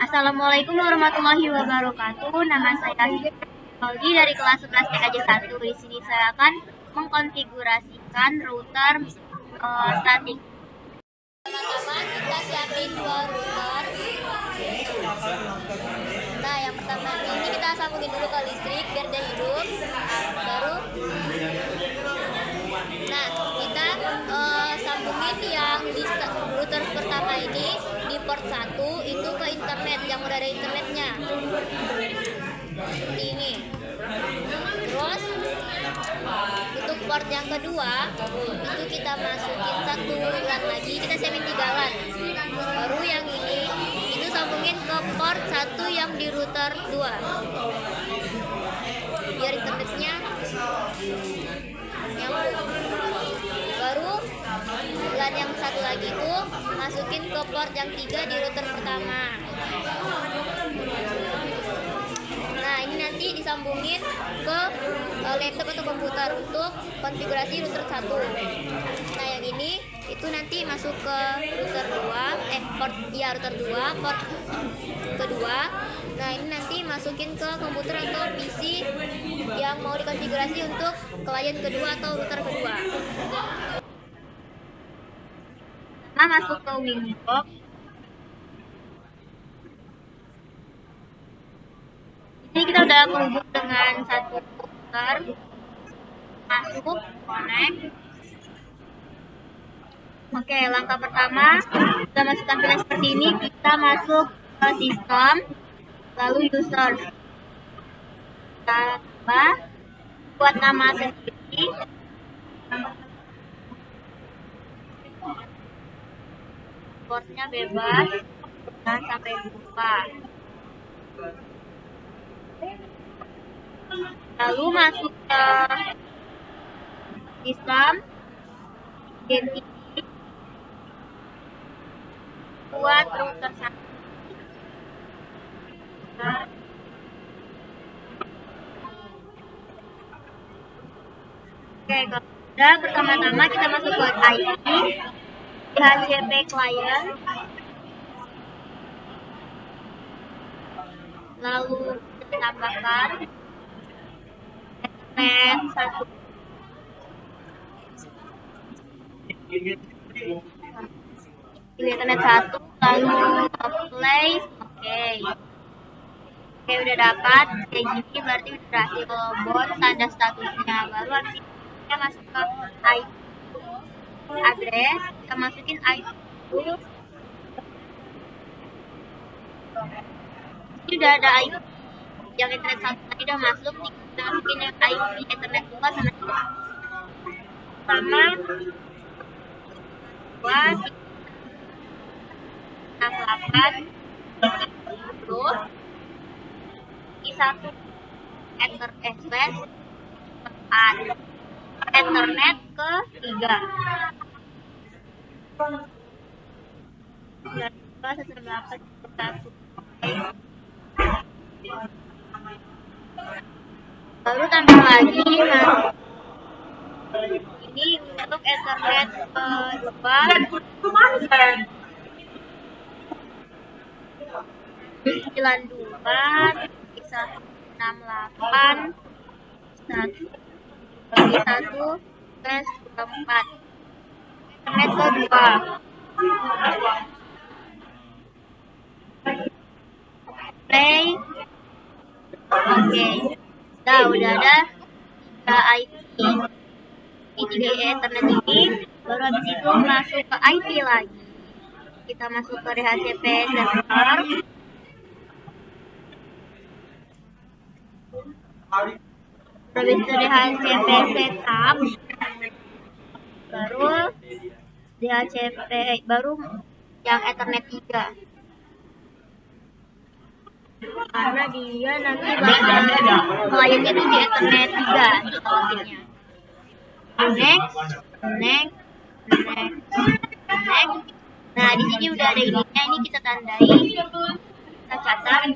Assalamualaikum warahmatullahi wabarakatuh. Nama saya Aldi dari kelas 11 TKJ 1. Di sini saya akan mengkonfigurasikan router statik. Pertama kita siapin dua router. Nah, yang pertama ini kita sambungin dulu ke listrik biar dia hidup. Baru, nah kita sambungin yang di router pertama ini di port 1 itu ke internet yang udah ada internetnya. Seperti ini. Terus untuk port yang kedua itu kita masukin satu LAN lagi, kita siapin 3 LAN. Baru yang ini itu sambungin ke port 1 yang di router 2 biar internetnya nyambung. Baru LAN yang satu lagi itu masukin ke port yang 3 di router pertama. Nah, ini nanti disambungin ke laptop atau komputer untuk konfigurasi router 1. Nah, yang ini itu nanti masuk ke router 2, router 2, port kedua. Nah, ini nanti masukin ke komputer atau PC yang mau dikonfigurasi untuk klien kedua atau router kedua. Nah, masuk ke Windbox. Ini kita udah terhubung dengan satu router. Masuk, connect. Oke, langkah pertama kita masuk tampilan seperti ini. Kita masuk ke sistem, lalu user. Kita buat nama sendiri. Portnya bebas, jangan sampai lupa. Lalu masuk ke sistem, identity, buat router 1. Oke, kalau udah pertama-tama kita masuk ke IP, DHCP client, lalu kita tambahkan Ethernet 1. Ethernet 1, lalu play. Oke, udah dapat kayak gini, berarti udah berhasil bot tanda statusnya. Baru habis itu kita masuk ke IP address, kita masukin IP. Ini udah ada IP yang Ethernet 1 tadi udah masuk, kita masukin yang IP Ethernet 2 sama 3. Sama 2 68 terus di satu Ethernet ke 3. Baru tambah lagi. Nah, ini untuk Ethernet ke 2 92 bisa 68 1 bagi 1 plus 4. Ethernet ke 2. Play. Oke, udah ada 3 IP di 3 Ethernet ini. Baru habis itu masuk ke IP lagi, kita masuk ke DHCP server. Habis itu DHCP setup, baru DHCP baru yang Ethernet 3 karena dia nanti bakal kliennya itu di Ethernet 3 loginnya. Next. Nah, di sini udah ada ininya, ini kita tandai, kita catat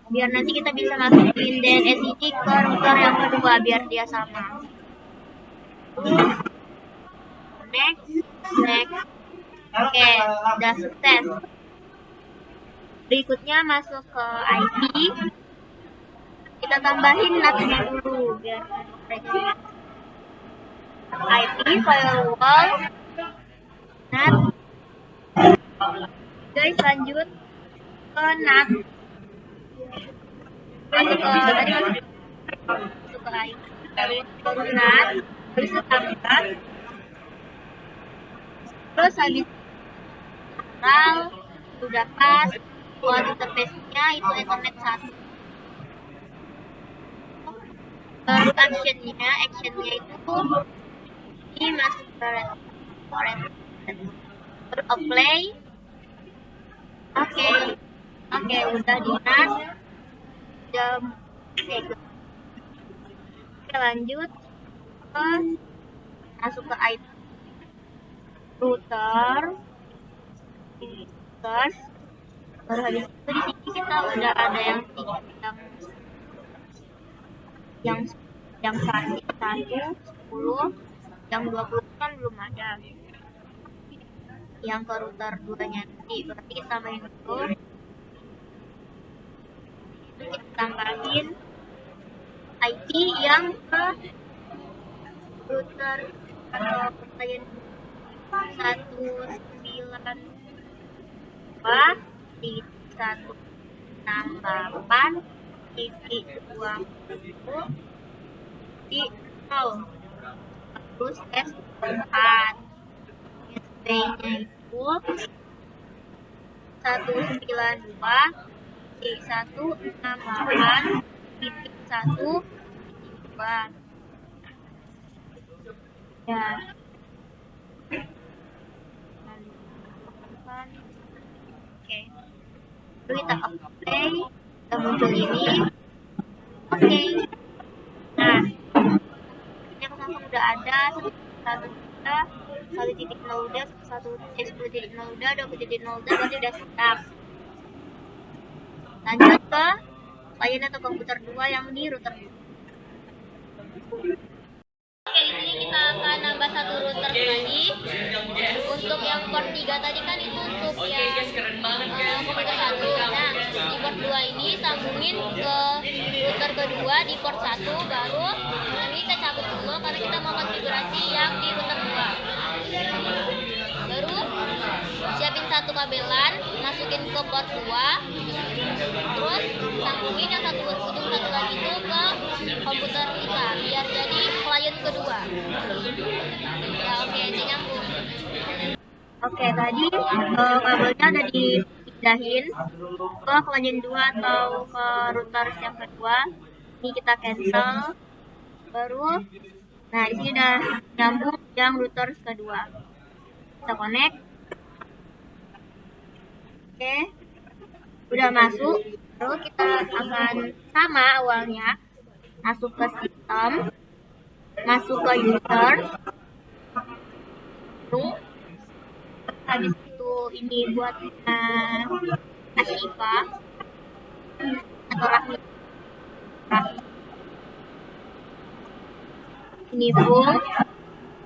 biar nanti kita bisa masukin DNS ini ke router yang kedua biar dia sama. Next. Oke, udah sukses. Berikutnya masuk ke IP. Kita tambahin NAT-nya dulu biar mereka IP firewall NAT. Guys, lanjut ke NAT. Masuk ke tadi masuk ke IP. Baru NAT, terus tambah. Terus habis udah pas. Buat interface-nya itu Ethernet 1. Baru actionnya itu ini masuk ke baru apply. Oke, udah di NAT. Oke, lanjut ke masuk ke IP router. Terus baru habis itu di sini kita udah ada yang 1, 10, yang 20 kan belum ada. Yang ke router 2-nya nanti berarti kita main dulu. Kita tambahin IP yang ke router atau klien 192 di 168 titik 20 di 0. Terus S4 SB-nya itu 192 di 168 titik 1 2. Ya. Oke. Lalu kita apply, kita muncul ini. Oke. Nah, ini langsung udah ada 1.0 udah, 10.0 udah, 20.0 udah, berarti udah siap. Lanjut ke klien atau komputer 2 yang di router. Oke, di sini kita akan nambah satu router lagi. Untuk yang port 3 tadi kan itu untuk yang komputer 1. Nah, di port 2 ini sambungin ke router kedua di port 1, baru ini kita cabut dulu karena kita mau konfigurasi yang di router 2. Baru siapin satu kabelan, masukin ke port 2. Terus sambungin yang ujung satu lagi itu ke komputer kita biar jadi klien kedua. Ya, oke, ini nyambung. Oke, tadi kabelnya udah dipindahin ke klien 2 atau ke router yang kedua. Ini kita cancel. Baru nah di sini udah nyambung yang router kedua. Kita connect. Oke. Udah masuk. Lalu kita akan sama awalnya masuk ke sistem, masuk ke user, lalu habis itu ini buat Ashifa atau Rahmi. Ini full.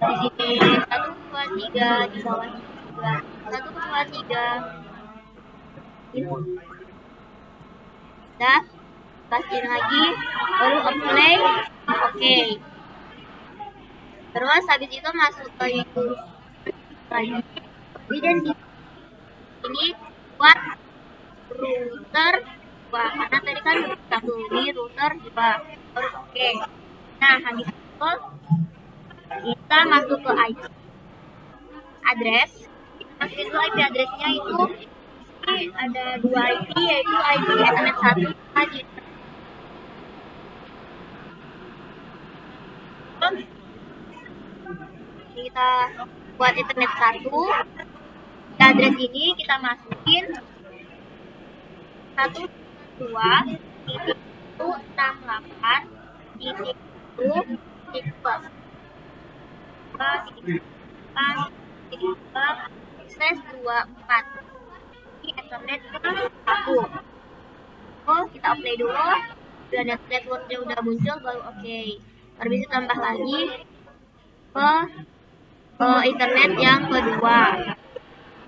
Di sini 1, 2, 3 di bawah 1, 2, 3. Dah, pastiin lagi, baru apply. Oke. Terus habis itu masuk ke YouTube lagi. Dan ini buat router 2, karena tadi kan satu ini router 2. Baru oke. Nah, habis itu kita masuk ke IP address. Masukin dulu IP addressnya itu. Ini ada 2 IP, yaitu IP Ethernet 1 lagi. Kita buat Ethernet 1. Di address ini kita masukin 1.2.168 titik 24 ini Ethernet ke 1. Oh, kita apply dulu. Udah ada networknya udah muncul, baru oke. Baru bisa tambah lagi ke Ethernet yang kedua.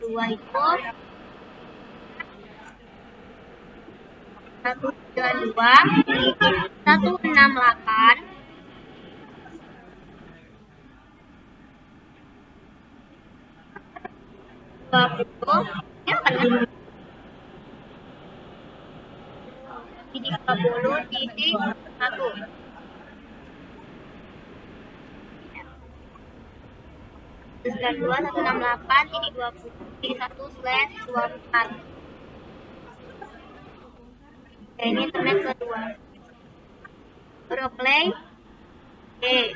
Kedua itu 192.168 20 ya kan titik 20.1 192.168.20.1/24. Ini internet kedua. Baru play. Oke.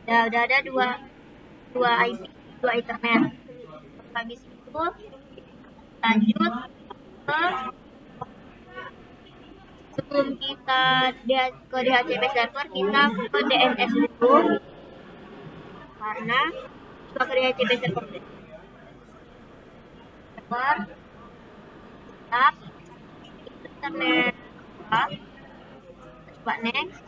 Udah ada dua IP, dua internet. Habis itu lanjut ke sebelum kita ke DHCP server, kita ke DNS dulu karena ke DHCP server tap internet coba next.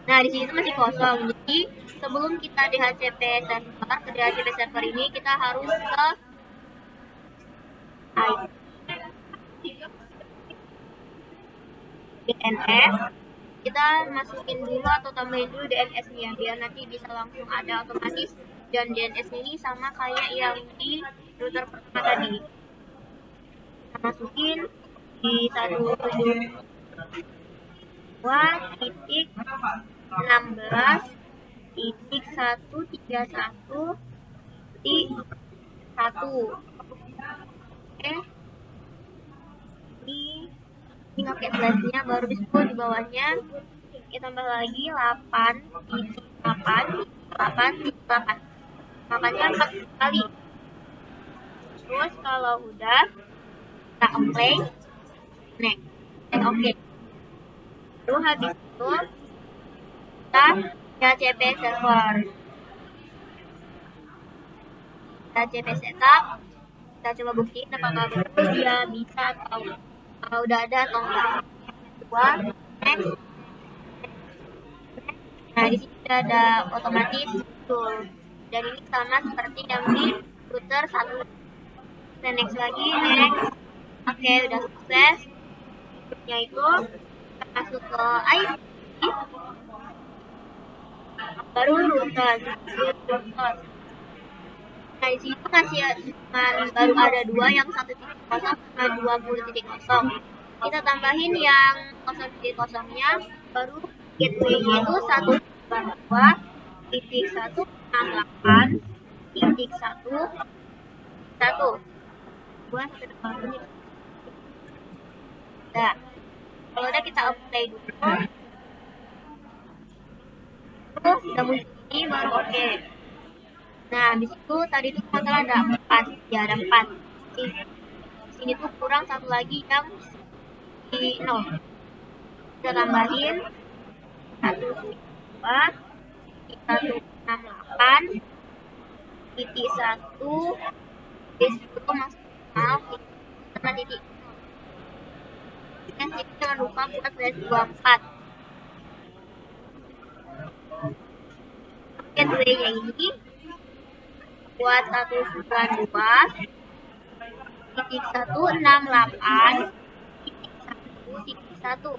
Nah di sini masih kosong, jadi sebelum kita DHCP server, ke DHCP server ini kita harus ke DNS. Kita masukin dulu atau tambahin dulu DNS-nya biar nanti bisa langsung ada otomatis, dan DNS ini sama kayak yang di router pertama tadi. Kita masukin di 172.131.1. Oke. Ini pakai flashnya, baru disebut di bawahnya kita tambah lagi 8.8.8.8. Makanya 4 kali. Terus kalau udah kita apply, next, dan oke. Lalu habis itu kita DHCP server, DHCP setup. Kita coba buktiin apakah betul dia bisa atau udah ada atau enggak. Next. Nah di sini udah ada otomatis tool, dan ini sama seperti yang di router 1. Dan next lagi, next. Oke, udah sukses. Berikutnya itu kita masuk ke IP, baru router. Nah di sini masih baru ada dua, yang 1.0 sama 20.0. Kita tambahin yang 0.0-nya, baru gateway-nya itu 192.168.1. Nah, kalau udah kita apply dulu, terus udah muncul ini baru oke. Nah, di situ tadi itu masalah ada 4, ya ada 4. Di sini tuh kurang satu lagi yang di 0. Kita tambahin 168.1 disitu maksimal sama titik. Dan jangan lupa buat /24. Gateway-nya ini buat 192.168.1.1.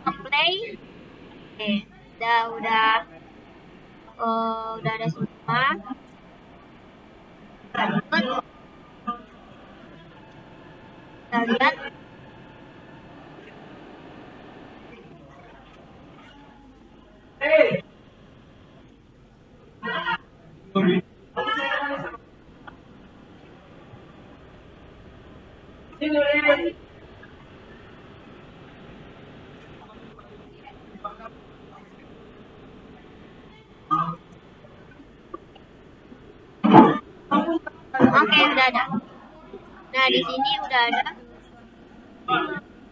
Oke, play. Oke, udah ada semua. Lanjut, kita lihat. Oke, udah ada. Nah, di sini udah ada.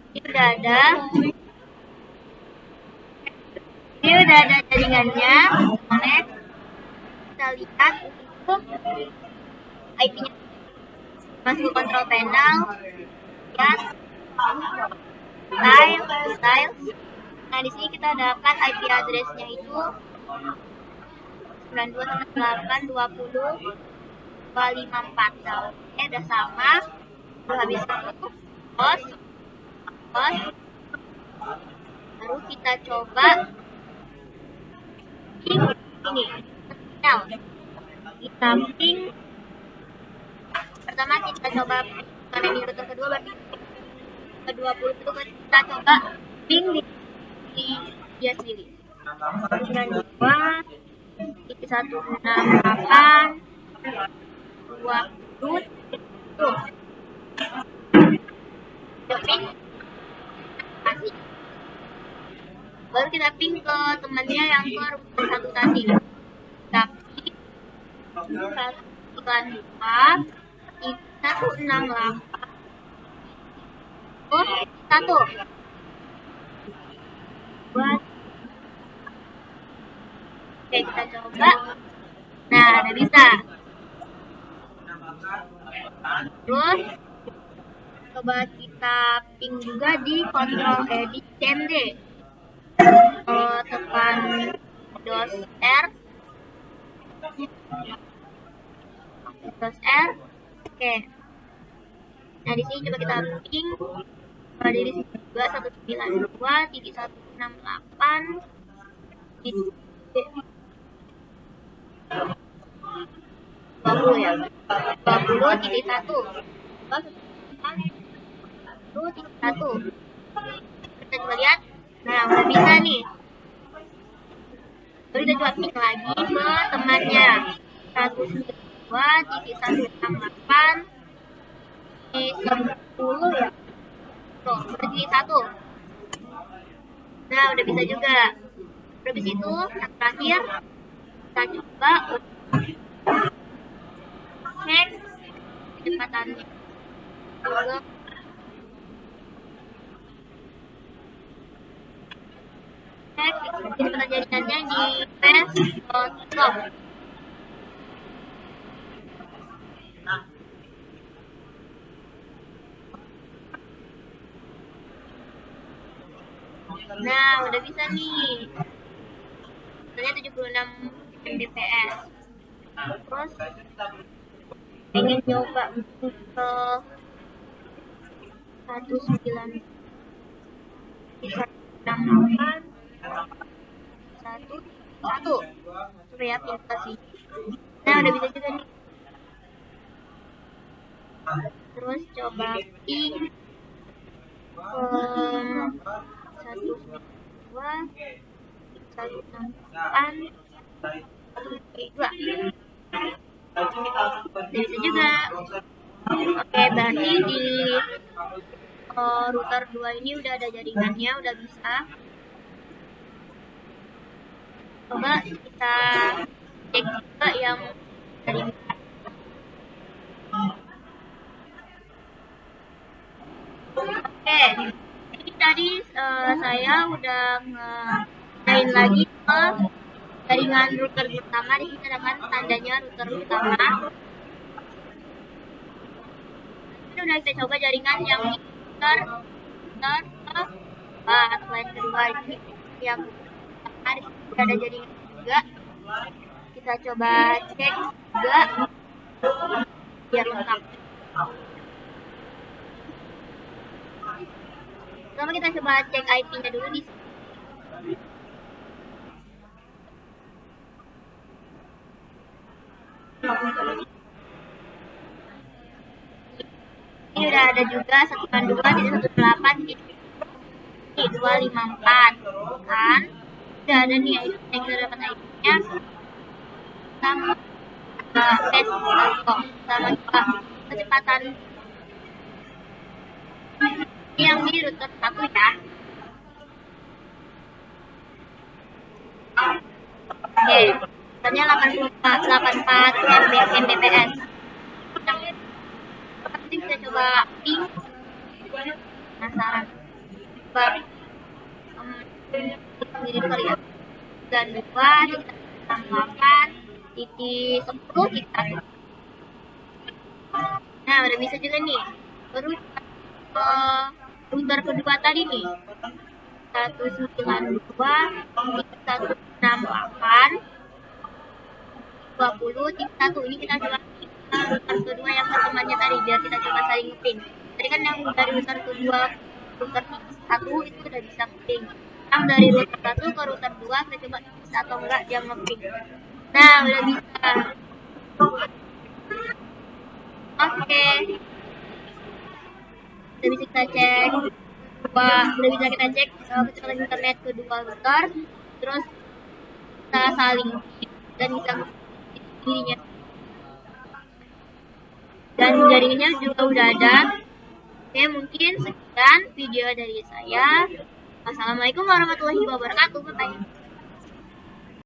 Ini udah ada. Ini udah ada jaringannya. Connect. Kita lihat itu IP-nya. Masuk ke control panel. Lihat. Style. Nah, di sini kita dapatkan IP address-nya itu 92 tambah 8, 20, 254. Nah, oke, udah sama. Udah habis itu, close. Baru kita coba ping ini. Kita ping. Pertama kita coba ping karena ini router kedua, berarti ke 20 itu kita coba ping di dia sendiri. 92 168 20 tuh. Ping kasih. Baru kita ping ke temannya yang ke router 1 tadi. Tapi 192 168 1 buat. Oke, kita coba. Nah, udah bisa. Terus coba kita ping juga di kontrol di CMD. Tekan dos R. Oke. Nah, di sini coba kita ping. Pada di sini juga 192 titik 168 titik 20 ya. 20 titik 1. 1 titik 1. Kita coba lihat. Nah, udah bisa nih. Lalu kita coba ping lagi ke temannya. 192 titik 168 titik 10 ya. Tuh, berarti 1. Nah, udah bisa juga. Habis itu, yang terakhir kita coba cek kecepatannya. Cek kecepatan jaringannya di fast.com. Nah, udah bisa nih. Ternyata 76 Mbps. Terus pengen coba ke 19 168 1 coba ya aplikasi. Nah, udah bisa juga nih. Terus coba ping 192 168 2. Bisa juga. Oke, berarti di router 2 ini udah ada jaringannya, udah bisa. Coba kita cek juga yang dari Oke, jadi tadi saya udah main lagi ke jaringan router pertama. Di sini ada kan tandanya router pertama. Ini udah kita coba jaringan yang di router selain kedua ini yang ada jaringan juga. Kita coba cek juga biar lengkap. Pertama kita coba cek IP-nya dulu di sini. Ini udah ada juga 192.168 di 254 kan. Udah ada nih IP yang kita dapat IP-nya sama fast.com sama juga kecepatan ini yang di router 1 ya. Oke, katanya 84 Mbps. Nanti kita coba ping. Penasaran. Coba sendiri kali ya. Dan 2.68 titik 10 kita. Nah, udah bisa juga nih. Baru router kedua tadi nih. 192 titik 168 20 tipe 1. Ini kita coba router kedua yang temannya tadi, biar kita coba saling ngeping. Tadi kan yang dari router kedua router 1 itu udah bisa ngeping. Yang dari router 1 ke router 2 kita coba bisa atau enggak dia ngeping. Nah, udah bisa. Oke. Udah bisa kita cek. Udah bisa kita cek kecepatan internet kedua router, terus kita saling dan bisa dirinya, dan jaringannya juga udah ada. Oke, mungkin sekian video dari saya. Wassalamualaikum warahmatullahi wabarakatuh. Bye.